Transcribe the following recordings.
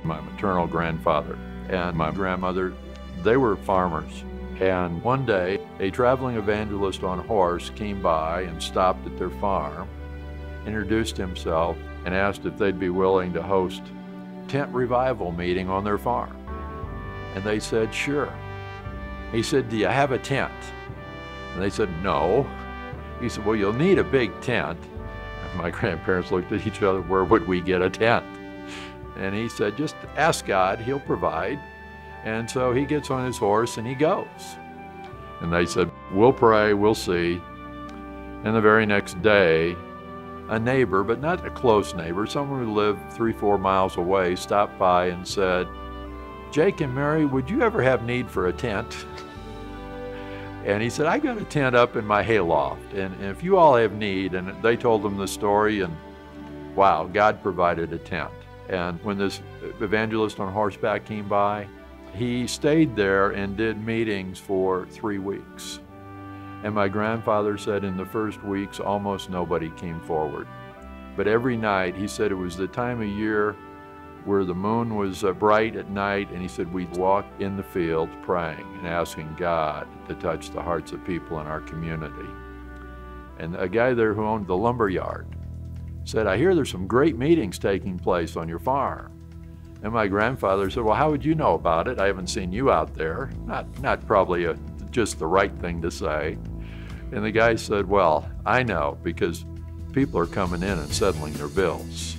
my maternal grandfather and my grandmother, they were farmers. And one day, a traveling evangelist on a horse came by and stopped at their farm, introduced himself, and asked if they'd be willing to host a tent revival meeting on their farm. And they said, sure. He said, do you have a tent? And they said, no. He said, well, you'll need a big tent. And my grandparents looked at each other, where would we get a tent? And he said, just ask God, he'll provide. And so he gets on his horse and he goes. And they said, we'll pray, we'll see. And the very next day, a neighbor, but not a close neighbor, someone who lived 3-4 miles away, stopped by and said, Jake and Mary, would you ever have need for a tent? And he said, I got a tent up in my hayloft, and if you all have need, and they told him the story, and wow, God provided a tent. And when this evangelist on horseback came by, he stayed there and did meetings for 3 weeks. And my grandfather said in the first weeks, almost nobody came forward. But every night, he said it was the time of year where the moon was bright at night, and he said we'd walk in the field praying and asking God to touch the hearts of people in our community. And a guy there who owned the lumber yard said, I hear there's some great meetings taking place on your farm. And my grandfather said, well, how would you know about it? I haven't seen you out there. Not probably just the right thing to say. And the guy said, well, I know, because people are coming in and settling their bills.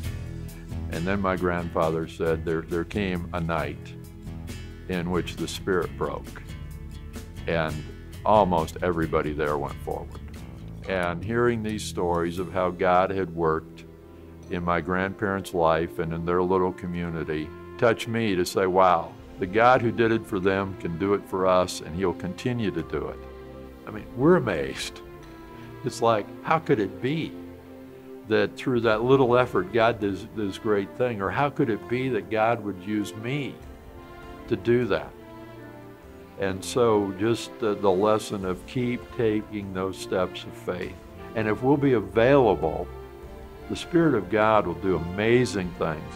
And then my grandfather said there came a night in which the Spirit broke, and almost everybody there went forward. And hearing these stories of how God had worked in my grandparents' life and in their little community touched me to say, wow, the God who did it for them can do it for us, and he'll continue to do it. I mean, we're amazed. It's like, how could it be that through that little effort, God does this great thing? Or how could it be that God would use me to do that? And so just the lesson of keep taking those steps of faith. And if we'll be available, the Spirit of God will do amazing things.